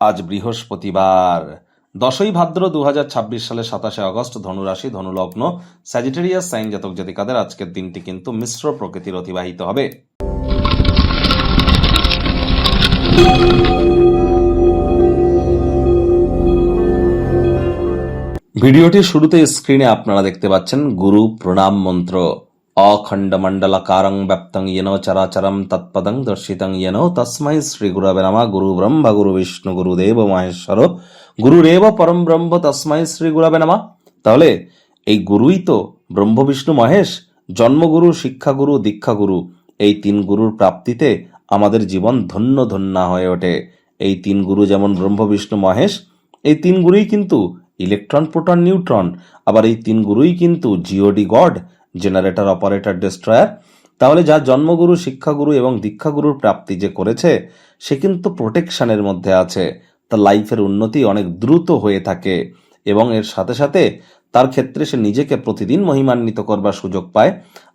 আজ বৃহস্পতিবার 10ই ভাদ্র 2026 সালে 27শে আগস্ট, ধনুরাশি, ধনুলগ্ন, স্যাজিটেরিয়াস সাইন জাতক জাতিকাদের আজকের দিনটি কিন্তু মিশ্র প্রকৃতির অতিবাহিত হবে। ভিডিওটির শুরুতে স্ক্রিনে আপনারা দেখতে পাচ্ছেন গুরু প্রণাম মন্ত্র। অখণ্ডমণ্ডলাকারং ব্যাপ্তং येन চরাচরম তৎপদং দর্শিতং येन তস্मै শ্রী গুরবে নমঃ। গুরু ব্রহ্মা গুরু বিষ্ণু গুরুদেব মহেশ্বর গুরুরেব পরম ব্রহ্ম তস্मै শ্রী গুরবে নমঃ। তাহলে এই গুরুই তো ব্রহ্ম বিষ্ণু মহেশ, জন্মগুরু, শিক্ষাগুরু, দীক্ষাগুরু। এই তিন গুরুর প্রাপ্তিতে আমাদের জীবন ধন্য ধন্য হয়ে ওঠে। এই তিন গুরু যেমন ব্রহ্ম বিষ্ণু মহেশ, এই তিন গুরুই কিন্তু ইলেকট্রন, প্রোটন, নিউট্রন। আবার এই তিন গুরুই কিন্তু GOD god, generator, operator, destroyer. তাহলে যা জন্মগুরু, শিক্ষাগুরু এবং দীক্ষাগুরুর প্রাপ্তি যে করেছে, সে কিন্তু প্রোটেকশনের মধ্যে আছে। তার লাইফের উন্নতি অনেক দ্রুত হয়ে থাকে এবং এর সাথে সাথে তার ক্ষেত্রে সে নিজেকে প্রতিদিন মহিমান্বিত করবার সুযোগ পায়।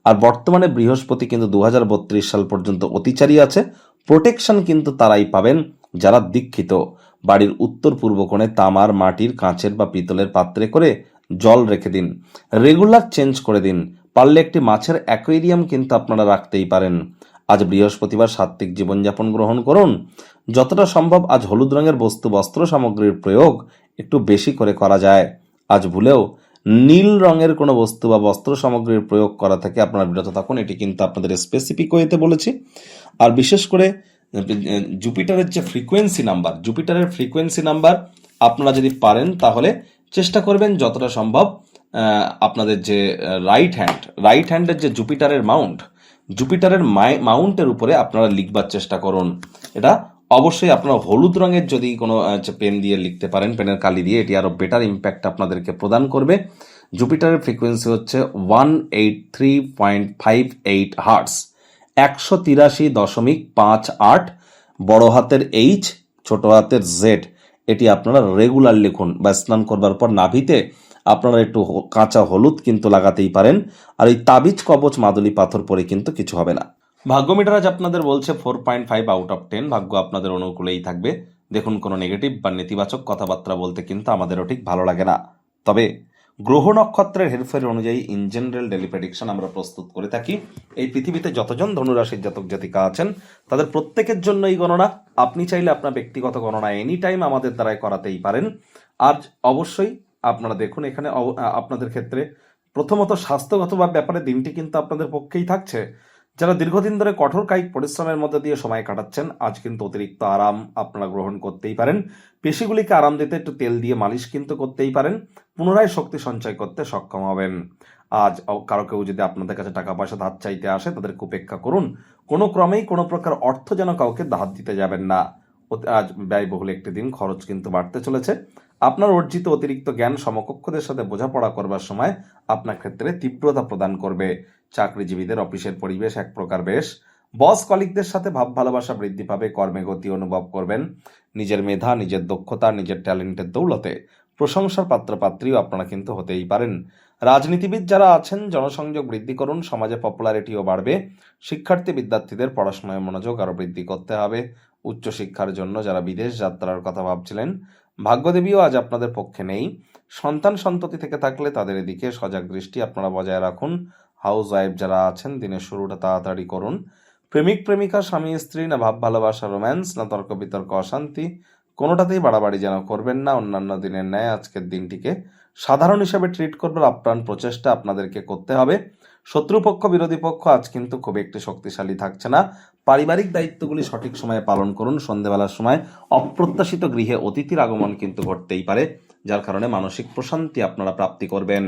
আর বর্তমানে বৃহস্পতি কিন্তু 2032 সাল পর্যন্ত অতিচারী আছে। প্রোটেকশন কিন্তু তারাই পাবেন যারা দীক্ষিত। বাড়ির উত্তর পূর্ব কোণে তামার, মাটির, কাঁচের বা পিতলের পাত্রে করে জল রেখে দিন। রেগুলার চেঞ্জ করে দিন। পারলে একটি মাছের অ্যাকোয়ারিয়াম কিন্তু আপনারা রাখতেই পারেন। আজ বৃহস্পতিবার সাত্ত্বিক জীবনযাপন গ্রহণ করুন। যতটা সম্ভব আজ হলুদ রঙের বস্তু, বস্ত্র সামগ্রীর প্রয়োগ একটু বেশি করে করা যায়। আজ ভুলেও নীল রঙের কোনো বস্তু বা বস্ত্র সামগ্রীর প্রয়োগ করা থেকে আপনারা বিরত থাকুন। এটি কিন্তু আপনাদের স্পেসিফিক ওয়েতে বলেছি। আর বিশেষ করে জুপিটারের যে ফ্রিকোয়েন্সি নাম্বার আপনারা যদি পারেন তাহলে চেষ্টা করবেন যতটা সম্ভব আপনাদের যে রাইট হ্যান্ডের যে জুপিটারের মাউন্টের উপরে আপনারা লিখবার চেষ্টা করুন। এটা অবশ্যই আপনারা হলুদ রঙের যদি কোনো পেন দিয়ে লিখতে পারেন, পেনের কালি দিয়ে, এটি আরো বেটার ইম্প্যাক্ট আপনাদেরকে প্রদান করবে। জুপিটারের ফ্রিকোয়েন্সি হচ্ছে 183.58 হার্টস, 183.58। বড় হাতের এইচ, ছোট হাতের জেড। এটি আপনারা রেগুলার লিখুন বা স্নান করবার পর নাভিতে আপনারা একটু কাঁচা হলুদ কিন্তু লাগাতেই পারেন। আর এই তাবিজ, কবচ, মাদুলি পাথর পরে কিন্তু কিছু হবে না। ভাগ্য মিটার আজ আপনাদের বলছে 4.5 আউট অফ 10। ভাগ্য আপনাদের অনুকূলেই থাকবে। দেখুন, কোনো নেগেটিভ বা নেতিবাচক কথাবার্তা বলতে কিন্তু আমাদেরও ঠিক ভালো লাগে না। তবে গ্রহ নক্ষত্রের হেরফের অনুযায়ী ইন জেনারেল ডেলি প্রেডিকশন আমরা প্রস্তুত করে থাকি। এই পৃথিবীতে যতজন ধনুরাশির জাতক জাতিকা আছেন তাদের প্রত্যেকের জন্য এই গণনা। আপনি চাইলে আপনার ব্যক্তিগত গণনা এনি টাইম আমাদের দ্বারাই করাতেই পারেন। আর অবশ্যই আপনারা দেখুন, এখানে আপনাদের ক্ষেত্রে প্রথমত স্বাস্থ্যগত ব্যাপারে দিনটি কিন্তু আপনাদের পক্ষেই থাকছে। যারা দীর্ঘদিন ধরে কঠোর কায়িক পরিশ্রমের মধ্যে দিয়ে সময় কাটাচ্ছেন, আজ কিন্তু অতিরিক্ত আরাম আপনারা গ্রহণ করতেই পারেন। পেশিগুলিকে আরাম দিতে একটু তেল দিয়ে মালিশ কিন্তু করতেই পারেন। পুনরায় শক্তি সঞ্চয় করতে সক্ষম হবেন। আজ কারো কেউ যদি আপনাদের কাছে টাকা পয়সা ধার চাইতে আসে, তাদেরকে উপেক্ষা করুন। কোনো ক্রমেই কোনো প্রকার অর্থ যেন কাউকে ধার দিতে যাবেন না। আজ ব্যয়বহুল একটি দিন, খরচ কিন্তু বাড়তে চলেছে। আপনার অর্জিত অতিরিক্ত জ্ঞান সমকক্ষদের সাথে বোঝাপড়া করবার সময় আপনার ক্ষেত্রে তীব্রতা প্রদান করবে। চাকরিজীবীদের অফিসের পরিবেশ এক প্রকার বেশ। বস কলিগদের সাথে ভাব ভালোবাসা বৃদ্ধি পাবে। কর্মে গতি অনুভব করবেন। নিজের মেধা, নিজের দক্ষতা, নিজের ট্যালেন্টের দৌলতে প্রশংসার পাত্রপাত্রীও আপনারা কিন্তু হতেই পারেন। রাজনীতিবিদ যারা আছেন, জনসংযোগ বৃদ্ধি করুন। সমাজে পপুলারিটিও বাড়বে। শিক্ষার্থী বিদ্যার্থীদের পড়াশোনায় মনোযোগ আরো বৃদ্ধি করতে হবে। উচ্চশিক্ষার জন্য যারা বিদেশ যাত্রার কথা ভাবছিলেন, ভাগ্যদেবীও আজ আপনাদের পক্ষে নেই। সন্তান সন্ততি থেকে থাকলে তাদের এদিকে সজাগ দৃষ্টি আপনারা বজায় রাখুন। হাউস ওয়াইফ যারা আছেন, দিনের শুরুটা তাড়াতাড়ি করুন। প্রেমিক প্রেমিকা, স্বামী স্ত্রী, না ভাব ভালোবাসা, রোম্যান্স, না তর্ক বিতর্ক, অশান্তি, কোনোটাতেই বাড়াবাড়ি যেন করবেন না। অন্যান্য দিনের ন্যায় আজকের দিনটিকে সাধারণ হিসাবে ট্রিট করবার আপ্রাণ প্রচেষ্টা আপনাদেরকে করতে হবে। শত্রুপক্ষ, বিরোধী পক্ষ আজ কিন্তু খুব একটি শক্তিশালী থাকছে না। পারিবারিক দায়িত্বগুলি সঠিক সময়ে পালন করুন। সন্ধ্যেবেলার সময় অপ্রত্যাশিত গৃহে অতিথির আগমন কিন্তু ঘটতেই পারে, যার কারণে মানসিক প্রশান্তি আপনারা প্রাপ্তি করবেন।